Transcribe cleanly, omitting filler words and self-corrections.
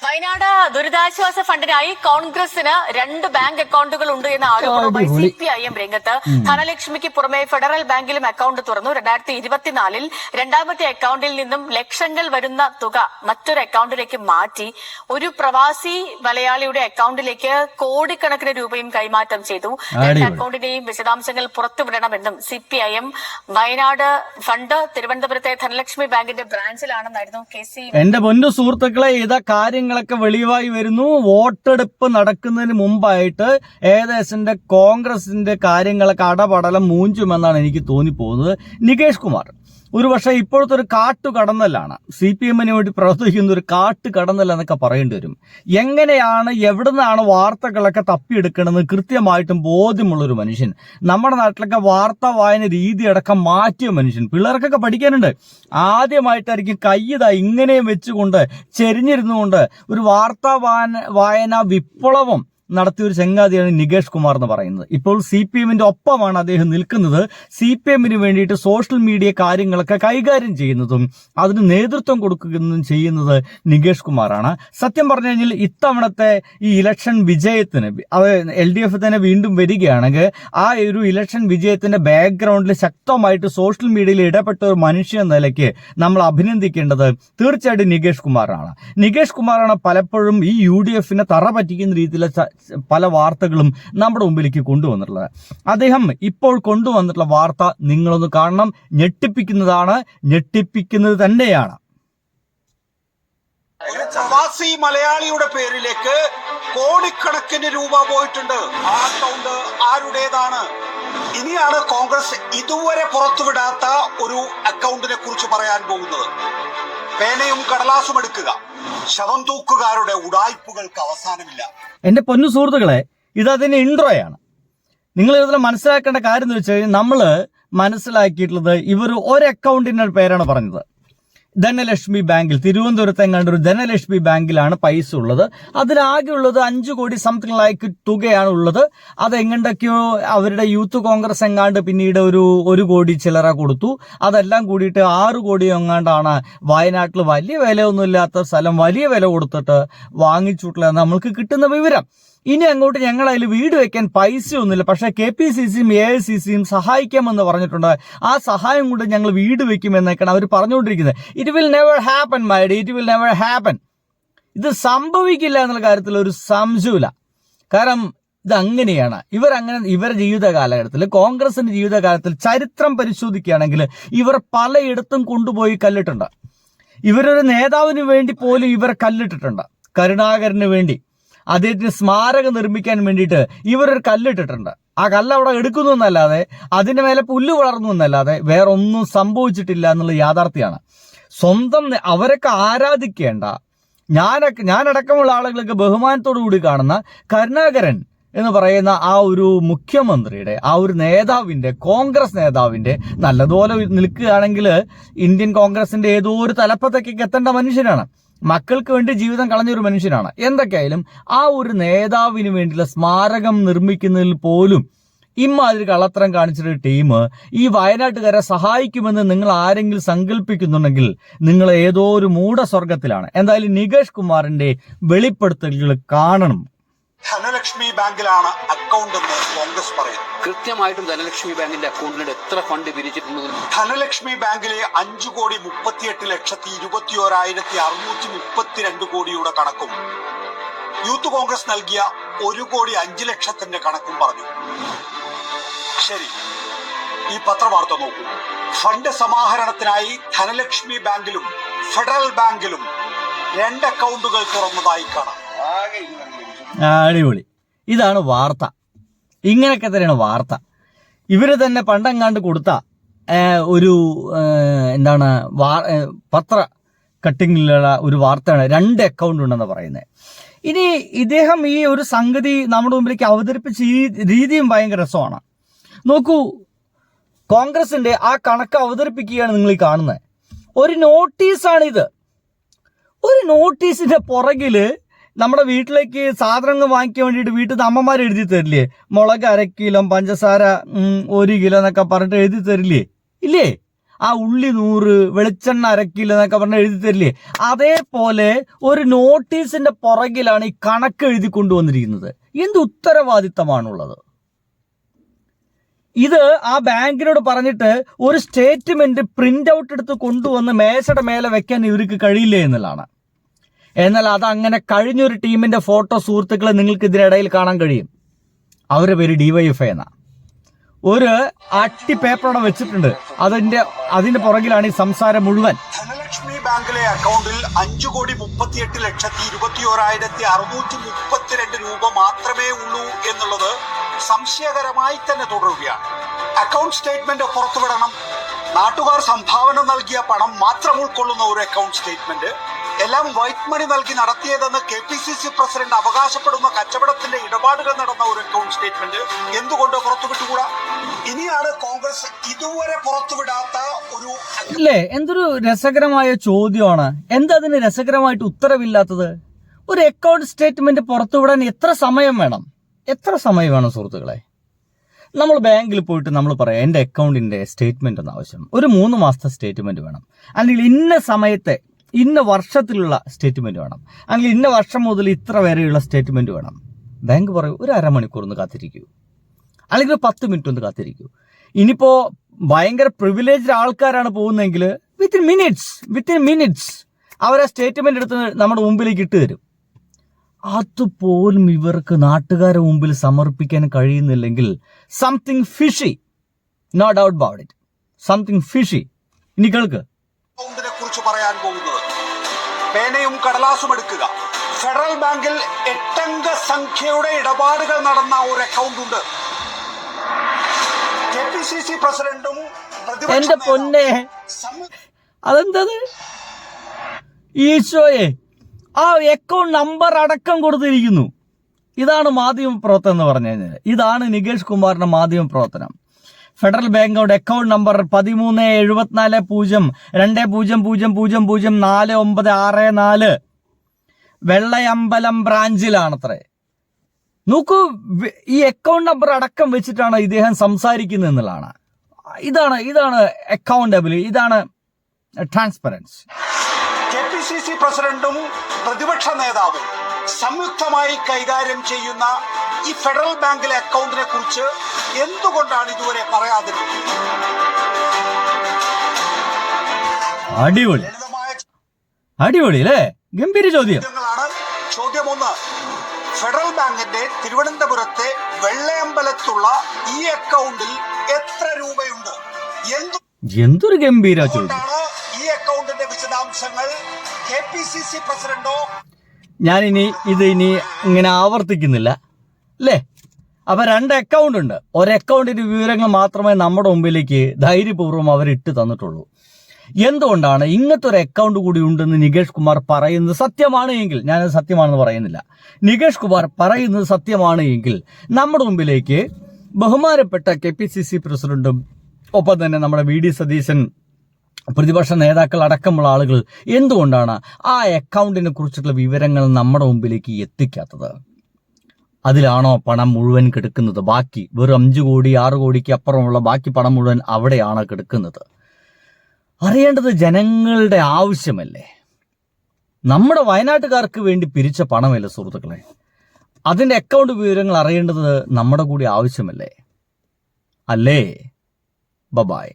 വയനാട് ദുരിതാശ്വാസ ഫണ്ടിനായി കോൺഗ്രസിന് 2 ബാങ്ക് അക്കൗണ്ടുകൾ ഉണ്ട് എന്ന ആരോപണവുമായി CPIM രംഗത്ത്. ധനലക്ഷ്മിക്ക് പുറമെ ഫെഡറൽ ബാങ്കിലും അക്കൗണ്ട് തുറന്നു. 2024 രണ്ടാമത്തെ അക്കൗണ്ടിൽ നിന്നും ലക്ഷങ്ങൾ വരുന്ന തുക മറ്റൊരു അക്കൗണ്ടിലേക്ക് മാറ്റി. ഒരു പ്രവാസി മലയാളിയുടെ അക്കൗണ്ടിലേക്ക് കോടിക്കണക്കിന് രൂപയും കൈമാറ്റം ചെയ്തു. അക്കൗണ്ടിന്റെയും വിശദാംശങ്ങൾ പുറത്തുവിടണമെന്നും CPIM വയനാട് ഫണ്ട് തിരുവനന്തപുരത്തെ ധനലക്ഷ്മി ബാങ്കിന്റെ ബ്രാഞ്ചിലാണെന്നായിരുന്നു KC. എന്റെ പൊന്നു സുഹൃത്തുക്കളെ, ഇതാ കാര്യങ്ങളൊക്കെ വെളിവായി വരുന്നു. വോട്ടെടുപ്പ് നടക്കുന്നതിന് മുമ്പായിട്ട് ഏകദേശം കോൺഗ്രസിന്റെ കാര്യങ്ങളൊക്കെ അടപടലം മൂഞ്ചുമെന്നാണ് എനിക്ക് തോന്നിപ്പോകുന്നത്. നികേഷ് കുമാർ ഒരുപക്ഷെ ഇപ്പോഴത്തെ ഒരു കാട്ടുകടന്നലാണ്, CPM-ന് വേണ്ടി പ്രവർത്തിക്കുന്ന ഒരു കാട്ടുകടന്നൽ എന്നൊക്കെ പറയേണ്ടി വരും. എങ്ങനെയാണ് എവിടുന്നാണ് വാർത്തകളൊക്കെ തപ്പിയെടുക്കണമെന്ന് കൃത്യമായിട്ടും ബോധ്യമുള്ളൊരു മനുഷ്യൻ. നമ്മുടെ നാട്ടിലൊക്കെ വാർത്താ വായന രീതി അടക്കം മാറ്റിയ മനുഷ്യൻ. പിള്ളേർക്കൊക്കെ പഠിക്കാനുണ്ട്. ആദ്യമായിട്ടായിരിക്കും കയ്യത ഇങ്ങനെയും വെച്ചുകൊണ്ട് ചെരിഞ്ഞിരുന്നുകൊണ്ട് ഒരു വാർത്താ വായന വിപ്ലവം നടത്തിയ ഒരു ചങ്ങാതിയാണ് നികേഷ് കുമാർ എന്ന് പറയുന്നത്. ഇപ്പോൾ CPM-ന്റെ ഒപ്പമാണ് അദ്ദേഹം നിൽക്കുന്നത്. CPM-ന് വേണ്ടിയിട്ട് സോഷ്യൽ മീഡിയ കാര്യങ്ങളൊക്കെ കൈകാര്യം ചെയ്യുന്നതും അതിന് നേതൃത്വം കൊടുക്കുന്നതും ചെയ്യുന്നത് നികേഷ് കുമാറാണ്. സത്യം പറഞ്ഞു കഴിഞ്ഞാൽ ഇത്തവണത്തെ ഈ ഇലക്ഷൻ വിജയത്തിന് അത് LDF തന്നെ വീണ്ടും വരികയാണെങ്കിൽ ആ ഒരു ഇലക്ഷൻ വിജയത്തിന്റെ ബാക്ക്ഗ്രൗണ്ടിൽ ശക്തമായിട്ട് സോഷ്യൽ മീഡിയയിൽ ഇടപെട്ട ഒരു മനുഷ്യ എന്ന നിലയ്ക്ക് നമ്മൾ അഭിനന്ദിക്കേണ്ടത് തീർച്ചയായിട്ടും നികേഷ് കുമാറാണ്. നികേഷ് കുമാറാണ് പലപ്പോഴും ഈ UDF-നെ തറ പറ്റിക്കുന്ന രീതിയിലുള്ള പല വാർത്തകളും നമ്മുടെ മുമ്പിലേക്ക് കൊണ്ടുവന്നിട്ടുള്ളത്. അദ്ദേഹം ഇപ്പോൾ കൊണ്ടുവന്നിട്ടുള്ള വാർത്ത നിങ്ങളൊന്ന് കാണണം. ഞെട്ടിപ്പിക്കുന്നതാണ്, ഞെട്ടിപ്പിക്കുന്നത് തന്നെയാണ്. ഒരു പ്രവാസി മലയാളിയുടെ പേരിലേക്ക് കോടിക്കണക്കിന് രൂപ പോയിട്ടുണ്ട്. ആ അക്കൗണ്ട് ആരുടേതാണ്? ഇനിയാണ് കോൺഗ്രസ് ഇതുവരെ പുറത്തുവിടാത്ത ഒരു അക്കൗണ്ടിനെ കുറിച്ച് പറയാൻ പോകുന്നത്. പേനയും കടലാസും എടുക്കുക. ശവം തൂക്കുകാരുടെ ഉടായ്പകൾക്ക് അവസാനമില്ല. എന്റെ പൊന്നു സുഹൃത്തുക്കളെ, ഇതതിന്റെ ഇൻട്രോയാണ്. നിങ്ങൾ ഇതിൽ മനസ്സിലാക്കേണ്ട കാര്യം എന്ന് വെച്ച് കഴിഞ്ഞാൽ നമ്മൾ മനസ്സിലാക്കിയിട്ടുള്ളത് ഇവർ ഒരു അക്കൗണ്ടിന്റെ പേരാണ് പറഞ്ഞത്. ധനലക്ഷ്മി ബാങ്കിൽ, തിരുവനന്തപുരത്ത് എങ്ങാണ്ട് ഒരു ധനലക്ഷ്മി ബാങ്കിലാണ് പൈസ ഉള്ളത്. അതിലാകെ ഉള്ളത് 5 കോടി സംതിങ് ലൈക്ക് തുകയാണ് ഉള്ളത്. അത് എങ്ങണ്ടൊക്കെയോ അവരുടെ യൂത്ത് കോൺഗ്രസ് എങ്ങാണ്ട് പിന്നീട് ഒരു 1 കോടി ചില്ലറ കൊടുത്തു. അതെല്ലാം കൂടിയിട്ട് 6 കോടി എങ്ങാണ്ടാണ് വയനാട്ടിൽ വലിയ വിലയൊന്നുമില്ലാത്ത സ്ഥലം വലിയ വില കൊടുത്തിട്ട് വാങ്ങിച്ചിട്ടുള്ളത് നമ്മൾക്ക് കിട്ടുന്ന വിവരം. ഇനി അങ്ങോട്ട് ഞങ്ങൾ അതിൽ വീട് വെക്കാൻ പൈസയൊന്നുമില്ല, പക്ഷേ KPCC-യും AICC-യും സഹായിക്കാമെന്ന് പറഞ്ഞിട്ടുണ്ട്. ആ സഹായം കൊണ്ട് ഞങ്ങൾ വീട് വെക്കുമെന്നൊക്കെയാണ് അവർ പറഞ്ഞുകൊണ്ടിരിക്കുന്നത്. It will never happen my D, it will never happen. ഇത് സംഭവിക്കില്ല എന്നുള്ള കാര്യത്തിൽ ഒരു സംശയമില്ല. കാരണം ഇതങ്ങനെയാണ്. ഇവരുടെ ജീവിത കാലഘട്ടത്തിൽ, കോൺഗ്രസിന്റെ ജീവിതകാലത്തിൽ ചരിത്രം പരിശോധിക്കുകയാണെങ്കിൽ ഇവർ പലയിടത്തും കൊണ്ടുപോയി കല്ലിട്ടുണ്ട്. ഇവരൊരു നേതാവിന് വേണ്ടി പോലും ഇവർ കല്ലിട്ടിട്ടുണ്ട്. കരുണാകരന് വേണ്ടി അദ്ദേഹത്തിന് സ്മാരകം നിർമ്മിക്കാൻ വേണ്ടിയിട്ട് ഇവരൊരു കല്ലിട്ടിട്ടുണ്ട്. ആ കല്ല് അവിടെ എടുക്കുന്നു എന്നല്ലാതെ അതിന്റെ മേലെ പുല്ല് വളർന്നു എന്നല്ലാതെ വേറെ ഒന്നും സംഭവിച്ചിട്ടില്ല എന്നുള്ള യാഥാർത്ഥ്യമാണ്. സ്വന്തം അവരൊക്കെ ആരാധിക്കേണ്ട, ഞാനടക്കമുള്ള ആളുകളൊക്കെ ബഹുമാനത്തോടു കൂടി കാണുന്ന കരുണാകരൻ എന്ന് പറയുന്ന ആ ഒരു മുഖ്യമന്ത്രിയുടെ, ആ ഒരു നേതാവിന്റെ, കോൺഗ്രസ് നേതാവിന്റെ നല്ലതുപോലെ നിൽക്കുകയാണെങ്കിൽ ഇന്ത്യൻ കോൺഗ്രസിന്റെ ഏതോ ഒരു തലപ്പത്തേക്ക് എത്തേണ്ട മനുഷ്യനാണ്. മക്കൾക്ക് വേണ്ടി ജീവിതം കളഞ്ഞൊരു മനുഷ്യനാണ്. എന്തൊക്കെയായാലും ആ ഒരു നേതാവിന് വേണ്ടിയുള്ള സ്മാരകം നിർമ്മിക്കുന്നതിൽ പോലും ഇമ്മാതിരി കള്ളത്തരം കാണിച്ചൊരു ടീം ഈ വയനാട്ടുകാരെ സഹായിക്കുമെന്ന് നിങ്ങൾ ആരെങ്കിലും സങ്കല്പിക്കുന്നുണ്ടെങ്കിൽ നിങ്ങൾ ഏതോ ഒരു മൂഢസ്വർഗത്തിലാണ്. എന്തായാലും നികേഷ് കുമാറിന്റെ വെളിപ്പെടുത്തലുകൾ കാണണം. ധനലക്ഷ്മി ബാങ്കിലാണ് അക്കൗണ്ട് എന്ന് കോൺഗ്രസ് പറയുന്നു. കൃത്യമായിട്ടും ധനലക്ഷ്മി ബാങ്കിന്റെ അക്കൗണ്ടിൽ എത്ര ഫണ്ട് പിരിച്ചിട്ടുണ്ട്? ധനലക്ഷ്മി ബാങ്കിലെ 5,38,21,632 കോടിയുടെ കണക്കും യൂത്ത് കോൺഗ്രസ് നൽകിയ 1,05,00,000 കണക്കും പറഞ്ഞു. ശരി, ഈ പത്രവാർത്ത നോക്കൂ. ഫണ്ട് സമാഹരണത്തിനായി ധനലക്ഷ്മി ബാങ്കിലും ഫെഡറൽ ബാങ്കിലും 2 അക്കൗണ്ടുകൾ തുറന്നതായി കാണാം. അടിപൊളി. ഇതാണ് വാർത്ത. ഇങ്ങനെയൊക്കെ തന്നെയാണ് വാർത്ത. ഇവര് തന്നെ പണ്ടെങ്ങാണ്ട് കൊടുത്ത ഒരു പത്ര കട്ടിങ്ങിലുള്ള ഒരു വാർത്തയാണ് 2 അക്കൗണ്ട് ഉണ്ടെന്ന് പറയുന്നത്. ഇനി ഇദ്ദേഹം ഈ ഒരു സംഗതി നമ്മുടെ മുമ്പിലേക്ക് അവതരിപ്പിച്ച ഈ രീതിയും ഭയങ്കര രസമാണ്. നോക്കൂ, കോൺഗ്രസിന്റെ ആ കണക്ക് അവതരിപ്പിക്കുകയാണ് നിങ്ങൾ ഈ കാണുന്നത്. ഒരു നോട്ടീസാണിത്. ഒരു നോട്ടീസിന്റെ പുറകില് നമ്മുടെ വീട്ടിലേക്ക് സാധനങ്ങൾ വാങ്ങിക്കാൻ വേണ്ടിയിട്ട് വീട്ടിൽ നിന്ന് അമ്മമാർ എഴുതി തരില്ലേ? മുളക് 1 കിലോ, പഞ്ചസാര 1 കിലോ എന്നൊക്കെ പറഞ്ഞിട്ട് എഴുതി തരില്ലേ? ഇല്ലേ? ആ ഉള്ളി 100, വെളിച്ചെണ്ണ 1 കിലോ എന്നൊക്കെ പറഞ്ഞ് എഴുതി തരില്ലേ, അതേപോലെ ഒരു നോട്ടീസിന്റെ പുറകിലാണ് ഈ കണക്ക് എഴുതി കൊണ്ടുവന്നിരിക്കുന്നത്. എന്ത് ഉത്തരവാദിത്തമാണുള്ളത്? ഇത് ആ ബാങ്കിനോട് പറഞ്ഞിട്ട് ഒരു സ്റ്റേറ്റ്മെന്റ് പ്രിന്റ് ഔട്ട് എടുത്ത് കൊണ്ടുവന്ന് മേശയുടെ മേലെ വെക്കാൻ ഇവർക്ക് കഴിയില്ല എന്നുള്ളതാണ്. എന്നാൽ അതങ്ങനെ കഴിഞ്ഞൊരു ടീമിന്റെ ഫോട്ടോ സുഹൃത്തുക്കളെ നിങ്ങൾക്ക് ഇതിനിടയിൽ കാണാൻ കഴിയും. അവരുടെ പേര് DYFI എന്നാ. ഒരു അട്ടി പേപ്പറോടെ വെച്ചിട്ടുണ്ട്. അതിന്റെ പുറകിലാണ് ഈ സംസാരം മുഴുവൻ. ധനലക്ഷ്മി ബാങ്കിലെ അക്കൗണ്ടിൽ 5,31,21,632 രൂപ മാത്രമേ ഉള്ളൂ എന്നുള്ളത് സംശയകരമായി തന്നെ തുടരുകയാണ്. അക്കൗണ്ട് സ്റ്റേറ്റ്മെന്റ് പുറത്തുവിടണം. നാട്ടുകാർ സംഭാവന നൽകിയ പണം മാത്രം ഉൾക്കൊള്ളുന്ന ഒരു അക്കൗണ്ട് സ്റ്റേറ്റ്മെന്റ്, എല്ലാം വൈറ്റ് മണി നൽകി നടത്തിയതെന്ന് KPCC പ്രസിഡന്റ് അവകാശപ്പെടുന്ന കച്ചവടത്തിന്റെ ഇടപാടുകൾ നടന്ന ഒരു അക്കൗണ്ട് സ്റ്റേറ്റ്മെന്റ് എന്തുകൊണ്ട് പുറത്തുവിട്ടുകൂടാ? ഇനിയാണ് കോൺഗ്രസ് ഇതുവരെ പുറത്തുവിടാത്ത ഒരു ഇല്ലേ? എന്തൊരു രസകരമായ ചോദ്യമാണ്. എന്താ അതിന് രസകരമായിട്ട് ഉത്തരവില്ലാത്തത്? ഒരു അക്കൗണ്ട് സ്റ്റേറ്റ്മെന്റ് പുറത്തുവിടാൻ എത്ര സമയം വേണം സുഹൃത്തുക്കളെ? നമ്മൾ ബാങ്കിൽ പോയിട്ട് നമ്മൾ പറയാം എൻ്റെ അക്കൗണ്ടിന്റെ സ്റ്റേറ്റ്മെന്റ് ഒന്ന് ആവശ്യം, ഒരു 3 മാസത്തെ സ്റ്റേറ്റ്മെന്റ് വേണം, അല്ലെങ്കിൽ ഇന്ന സമയത്തെ ഇന്ന വർഷത്തിലുള്ള സ്റ്റേറ്റ്മെന്റ് വേണം, അല്ലെങ്കിൽ ഇന്ന വർഷം മുതൽ ഇത്ര വരെയുള്ള സ്റ്റേറ്റ്മെന്റ് വേണം. ബാങ്ക് പറയും ഒരു അരമണിക്കൂർ ഒന്ന് കാത്തിരിക്കൂ, അല്ലെങ്കിൽ 10 മിനിറ്റ് ഒന്ന് കാത്തിരിക്കൂ. ഇനിയിപ്പോ ഭയങ്കര പ്രിവിലേജ്ഡ് ആൾക്കാരാണ് പോകുന്നതെങ്കിൽ വിത്തിൻ മിനിറ്റ്സ് അവരെ സ്റ്റേറ്റ്മെന്റ് എടുത്ത് നമ്മുടെ മുമ്പിലേക്ക് ഇട്ട് തരും. അതുപോലും ഇവർക്ക് നാട്ടുകാരുടെ മുമ്പിൽ സമർപ്പിക്കാൻ കഴിയുന്നില്ലെങ്കിൽ something fishy, no doubt about it, something fishy. ഇനി കേൾക്ക്. അക്കൗണ്ടിനെ കുറിച്ച് പറയാൻ പോകുന്നത്, പേനയും കടലാസും എടുക്കുക. ഫെഡറൽ ബാങ്കിൽ 8 അംഗ സംഖ്യയുടെ ഇടപാടുകൾ നടന്ന ഒരു അക്കൗണ്ട് ഉണ്ട്. KPCC പ്രസിഡന്റും എന്റെ പൊന്നെ, അതെന്തത് ഈശോയെ, ആ അക്കൗണ്ട് നമ്പർ അടക്കം കൊടുത്തിരിക്കുന്നു. ഇതാണ് മാധ്യമ പ്രവർത്തനം എന്ന് പറഞ്ഞു കഴിഞ്ഞാൽ. ഇതാണ് നികേഷ് കുമാറിന്റെ മാധ്യമ പ്രവർത്തനം. ഫെഡറൽ ബാങ്കോട് അക്കൗണ്ട് നമ്പർ 13,74,000,000,4964 വെള്ളയമ്പലം ബ്രാഞ്ചിലാണത്രേ. നോക്കൂ, ഈ അക്കൗണ്ട് നമ്പർ അടക്കം വെച്ചിട്ടാണ് ഇദ്ദേഹം സംസാരിക്കുന്നത് എന്നുള്ളതാണ്. ഇതാണ് അക്കൗണ്ടബിലിറ്റി, ഇതാണ് ട്രാൻസ്പെറൻസി. KPCC പ്രസിഡന്റും പ്രതിപക്ഷ നേതാവും സംയുക്തമായി കൈകാര്യം ചെയ്യുന്ന ഈ ഫെഡറൽ ബാങ്കിലെ അക്കൗണ്ടിനെ കുറിച്ച് എന്തുകൊണ്ടാണ് ഇതുവരെ പറയാതിരുന്നത്? അടിപൊളി അല്ലേ? ഗംഭീര ചോദ്യം. ചോദ്യം 1, ഫെഡറൽ ബാങ്കിന്റെ തിരുവനന്തപുരത്തെ വെള്ളയമ്പലത്തുള്ള ഈ അക്കൗണ്ടിൽ എത്ര രൂപയുണ്ട്? എന്തൊരു ഗംഭീര ചോദ്യം. ഈ അക്കൗണ്ടിന്റെ വിശദാംശങ്ങൾ KPCC പ്രസിഡന്റോ ഞാൻ ഇനി ഇങ്ങനെ ആവർത്തിക്കുന്നില്ല അല്ലേ? അപ്പൊ 2 അക്കൗണ്ട് ഉണ്ട്. ഒരു അക്കൗണ്ടിന്റെ വിവരങ്ങൾ മാത്രമേ നമ്മുടെ മുമ്പിലേക്ക് ധൈര്യപൂർവ്വം അവരിട്ട് തന്നിട്ടുള്ളൂ. എന്തുകൊണ്ടാണ് ഇങ്ങനത്തെ ഒരു അക്കൗണ്ട് കൂടി ഉണ്ടെന്ന് നികേഷ് കുമാർ പറയുന്നത് സത്യമാണ് എങ്കിൽ, ഞാനത് സത്യമാണെന്ന് പറയുന്നില്ല, നികേഷ് കുമാർ പറയുന്നത് സത്യമാണ് എങ്കിൽ നമ്മുടെ മുമ്പിലേക്ക് ബഹുമാനപ്പെട്ട KPCC പ്രസിഡന്റും ഒപ്പം തന്നെ നമ്മുടെ VD സതീശൻ, പ്രതിപക്ഷ നേതാക്കൾ അടക്കമുള്ള ആളുകൾ എന്തുകൊണ്ടാണ് ആ അക്കൗണ്ടിനെ കുറിച്ചുള്ള വിവരങ്ങൾ നമ്മുടെ മുമ്പിലേക്ക് എത്തിക്കാത്തത്? അതിലാണോ പണം മുഴുവൻ കിടക്കുന്നത്? ബാക്കി വെറും 5 കോടി 6 കോടിക്ക് അപ്പുറമുള്ള ബാക്കി പണം മുഴുവൻ അവിടെയാണ് കിടക്കുന്നത്. അറിയേണ്ടത് ജനങ്ങളുടെ ആവശ്യമല്ലേ? നമ്മുടെ വയനാട്ടുകാർക്ക് വേണ്ടി പിരിച്ച പണമല്ലേ സുഹൃത്തുക്കളെ? അതിന്റെ അക്കൗണ്ട് വിവരങ്ങൾ അറിയേണ്ടത് നമ്മുടെ കൂടി ആവശ്യമല്ലേ? അല്ലേ? ബൈ.